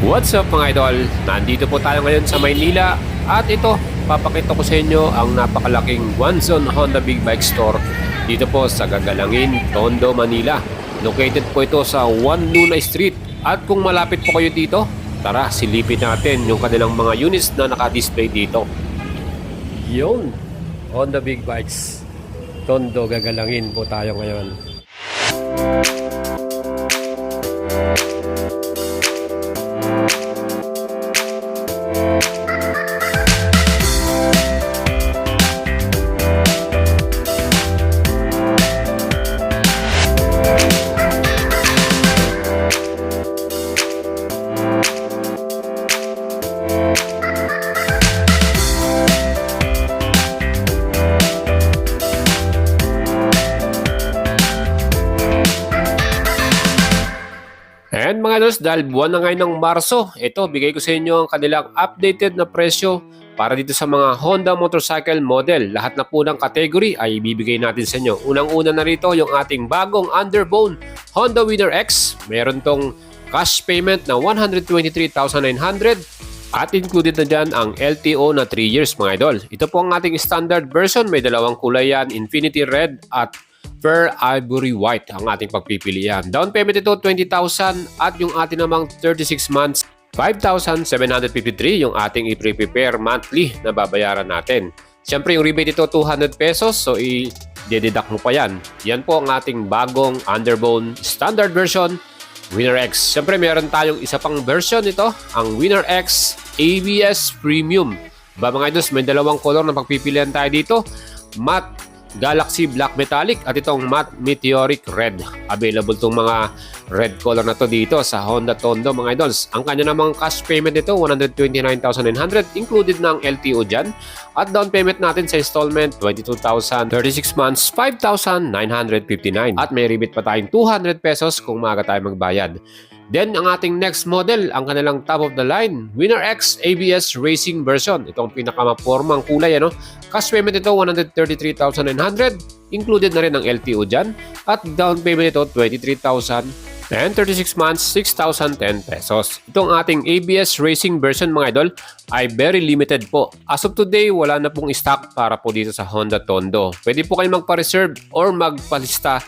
What's up mga idol? Nandito po tayo ngayon sa Maynila at ito, papakita ko sa inyo ang napakalaking One-Zone Honda Big Bike Store dito po sa Gagalangin, Tondo, Manila. Located po ito sa 1 Luna Street at kung malapit po kayo dito, tara silipin natin yung kanilang mga units na naka-display dito. Yun, Honda Big Bikes, Tondo, Gagalangin po tayo ngayon. And mga idols, dahil buwan na ngayon ng Marso, ito, bigay ko sa inyo ang kanilang updated na presyo para dito sa mga Honda motorcycle model. Lahat na po ng category ay ibibigay natin sa inyo. Unang-una na rito yung ating bagong underbone Honda Winner X. Meron tong cash payment na 123,900 at included na dyan ang LTO na 3 years mga idol. Ito po ang ating standard version. May dalawang kulay yan, Infinity Red at Pearl Ivory White ang ating pagpipilian. Down payment ito 20,000 at yung ating namang 36 months 5,753 yung ating i-prepare monthly na babayaran natin. Siyempre yung rebate ito 200 pesos so i-deduct mo pa yan. Yan po ang ating bagong underbone standard version Winner X. Siyempre meron tayong isa pang version nito, ang Winner X ABS Premium. Mga idols, may dalawang color na pagpipilian tayo dito. Matte Galaxy Black Metallic at itong Matte Meteoric Red. Available tong mga red color na to dito sa Honda Tondo mga idols. Ang kanya namang cash payment nito 129,900 included na ang LTO dyan. At down payment natin sa installment 22,000, 36 months 5,959 at may rebate pa tayong 200 pesos kung maaga tayo magbayad. Then, ang ating next model, ang kanilang top of the line, Winner X ABS Racing version. Itong pinakamapormang kulay, ano? Cash payment ito, 133,900. Included na rin ang LTO dyan. At down payment ito, 23,000. And 36 months, 6,010 pesos. Itong ating ABS Racing version, mga idol, ay very limited po. As of today, wala na pong stock para po dito sa Honda Tondo. Pwede po kayo magpa-reserve or magpalista.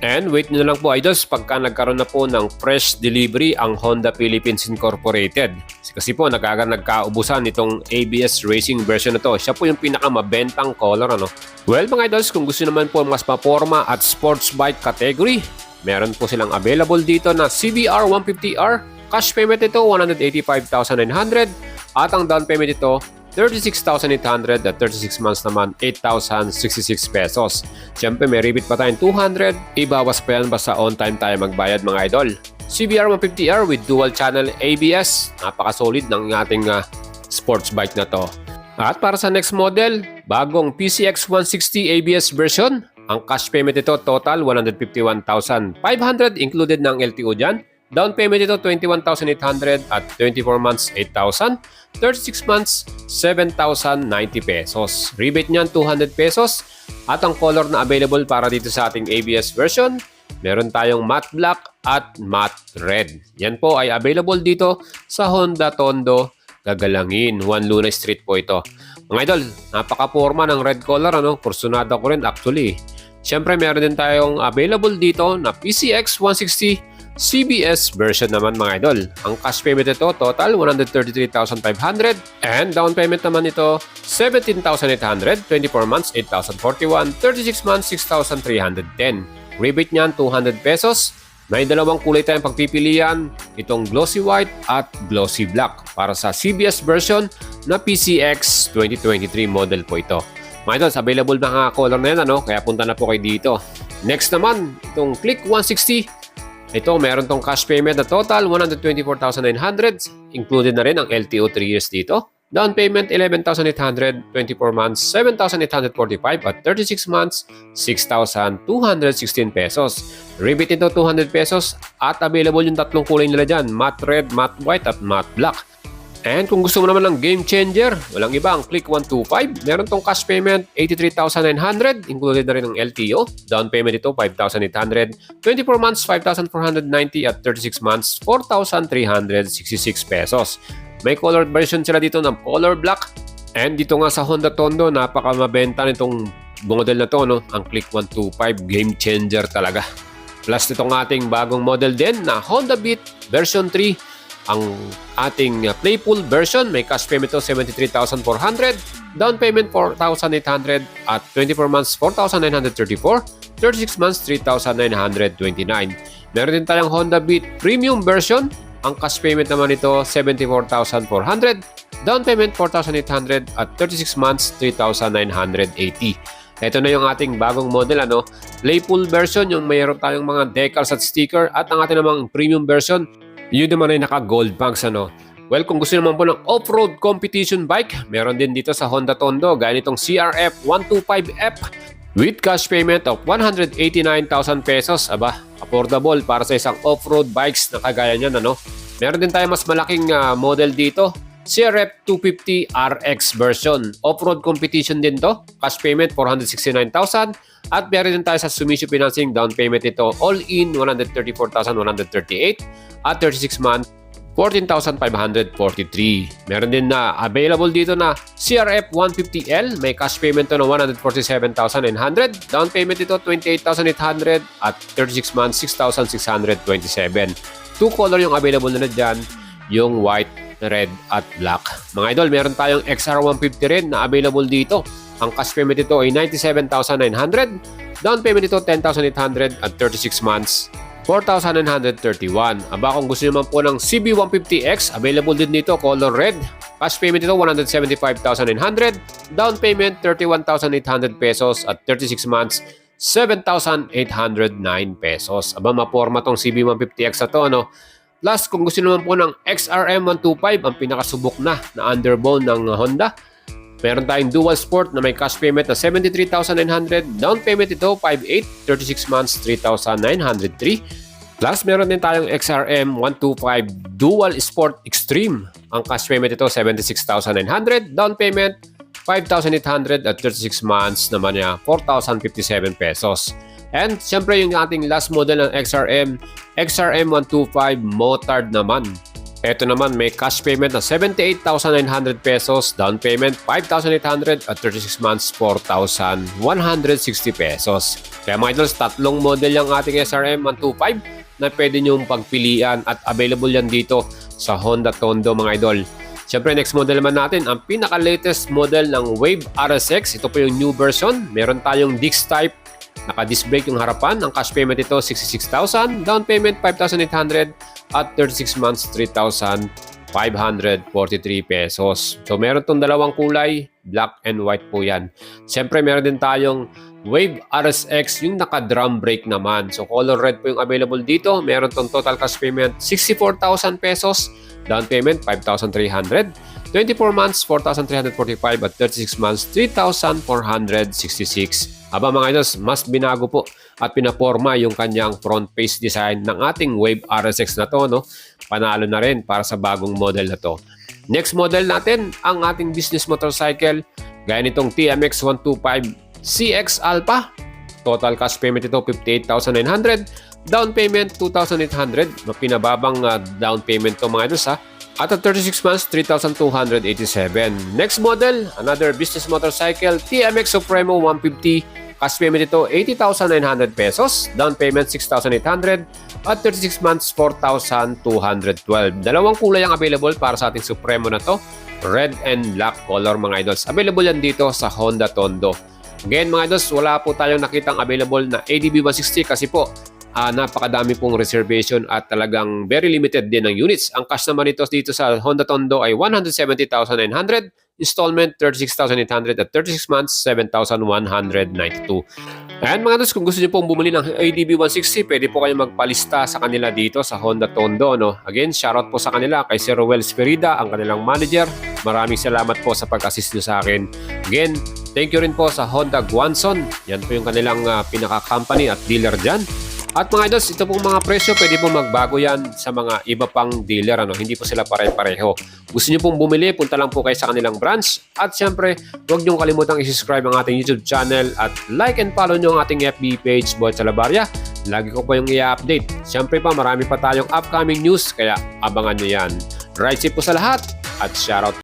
And wait nyo lang po idols pagka nagkaroon na po ng fresh delivery ang Honda Philippines Incorporated. Kasi po nagkaubusan itong ABS Racing version na to. Siya po yung pinakamabentang color. Ano? Well mga idols, kung gusto naman po mas maporma at sports bike category, meron po silang available dito na CBR 150R. Cash payment ito 185,900 at ang down payment ito 36,800 at 36 months naman 8,066 pesos. Siyempre may rebate pa tayong 200. Ibawas pa yan basta on time tayo magbayad mga idol. CBR 150R with dual channel ABS. Napaka-solid ng ating sports bike na to. At para sa next model, bagong PCX 160 ABS version. Ang cash payment ito total 151,500 included ng LTO dyan. Down payment ito 21,800 at 24 months 8,000, 36 months 7,090 pesos. Rebate niyan 200 pesos at ang color na available para dito sa ating ABS version, meron tayong matte black at matte red. Yan po ay available dito sa Honda Tondo, Gagalangin, 1 Luna Street po ito. Mga idol, napaka-porma ng red color, ano? Kursunada ko rin actually. Siyempre meron din tayong available dito na PCX 160 CBS version naman mga idol. Ang cash payment ito total 133,500 and down payment naman ito 17,800, 24 months 8,041, 36 months 6,310. Rebate niyan 200 pesos. May dalawang kulay tayong pagpipilian, itong glossy white at glossy black para sa CBS version na PCX 2023 model po ito. Mga idols, available na nga color na yan, ano? Kaya punta na po kayo dito. Next naman, itong Click 160. Ito, meron tong cash payment na total 124,900. Included na rin ang LTO 3 years dito. Down payment 11,800, 24 months 7,845 at 36 months 6,216 pesos. Rebate ito 200 pesos at available yung tatlong kulay nila dyan, matte red, matte white at matte black. And kung gusto mo naman ng game changer, walang iba ang Click 125. Meron tong cash payment, 83,900, included na rin ang LTO. Down payment ito, 5,800. 24 months, 5,490 at 36 months, 4,366 pesos. May color version sila dito ng color black. And dito nga sa Honda Tondo, napakamabenta nitong model na to, no? Ang Click 125, game changer talaga. Plus itong ating bagong model din na Honda Beat version 3. Ang ating Playful version, may cash payment to 73,400, down payment 4,800 at 24 months 4,934, 36 months 3,929. Meron din tayong Honda Beat Premium version, ang cash payment naman ito 74,400, down payment 4,800 at 36 months 3,980. Ito na yung ating bagong model, Playful version, yung mayroon tayong mga decals at sticker, at ang ating namang premium version, yun naman ay naka-gold banks, Well, kung gusto naman po ng off-road competition bike, meron din dito sa Honda Tondo, gaya nitong CRF 125F with cash payment of 189,000 pesos. Aba, affordable para sa isang off-road bikes na kagaya niyan, Meron din tayo mas malaking model dito, CRF 250 RX version. Off-road competition din to, cash payment 469,000. At meron din tayo sa Sumisho Financing, down payment ito all-in 134,138 at 36 months 14,543. Meron din na available dito na CRF 150L, may cash payment to na 147,900, down payment ito 28,800 at 36 months 6,627. Two color yung available na dyan, yung white, red at black. Mga idol, meron tayong XR 150 rin na available dito. Ang cash payment ito ay 97,900, down payment ito 10,800 at 36 months 4,931. Aba, kung gusto naman po ng CB150X, available din dito, color red. Cash payment ito 175,900, down payment 31,800 pesos at 36 months 7,809 pesos. Aba, maporma tong CB150X na to, Plus, kung gusto naman po ng XRM125, ang pinakasubok na underbone ng Honda, meron tayong dual sport na may cash payment na 73,900, down payment ito 5,800, 36 months 3,903. Plus meron din tayong XRM 125 dual sport extreme. Ang cash payment ito 76,900, down payment 5,800 at 36 months naman niya 4,057 pesos. And syempre yung ating last model ng XRM 125 motard naman. Ito naman may cash payment na 78,900 pesos, down payment 5,800 at 36 months 4,160 pesos. Kaya mga idols, tatlong model yung ating SRM 125 na pwede nyong pagpilian at available yan dito sa Honda Tondo, mga idol. Siyempre, next model naman natin, ang pinaka-latest model ng Wave RSX. Ito po yung new version. Meron tayong disc type, naka-disc brake yung harapan. Ang cash payment ito 66,000, down payment 5,800 at 36 months 3,543 pesos. So meron tong dalawang kulay, black and white po yan. Siyempre meron din tayong Wave RSX, yung naka-drum brake naman. So color red po yung available dito. Meron tong total cash payment 64,000 pesos, down payment 5,300, 24 months 4,345 at 36 months 3,466. Aba mga idols, mas binago po at pinaporma yung kanyang front face design ng ating Wave RSX na to, Panalo na rin para sa bagong model na to. Next model natin, ang ating business motorcycle, gaya nitong TMX 125 CX Alpha. Total cash payment ito 58,900, down payment 2,800, pinababang down payment to mga idols At at 36 months, 3,287. Next model, another business motorcycle, TMX Supremo 150. Cash payment ito, 80,900 pesos. Down payment, 6,800. At 36 months, 4,212. Dalawang kulay ang available para sa ating Supremo na to. Red and black color mga idols. Available yan dito sa Honda Tondo. Again mga idols, wala po tayong nakitang available na ADB 160 kasi po napakadami pong reservation at talagang very limited din ng units. Ang cash naman ito dito sa Honda Tondo ay 170,900, installment 36,800 at 36 months 7,192. And mga idols, kung gusto niyo pong bumili ng ADB 160, pwede po kayong magpalista sa kanila dito sa Honda Tondo, Again, shoutout po sa kanila kay Sir Ruel Sperida, ang kanilang manager. Maraming salamat po sa pag-assist niyo sa akin. Again, thank you rin po sa Honda Guanzon. Yan po yung kanilang pinaka-company at dealer dyan. At mga idols, ito pong mga presyo, pwede po magbago yan sa mga iba pang dealer. Hindi po sila pare-pareho. Gusto nyo pong bumili, punta lang po kayo sa kanilang branch. At syempre, huwag nyo kalimutang i-subscribe ang ating YouTube channel at like and follow nyo ang ating FB page, Boy Salabarria. Lagi ko po yung i-update. Syempre pa, marami pa tayong upcoming news, kaya abangan nyo yan. Right safe po sa lahat at shoutout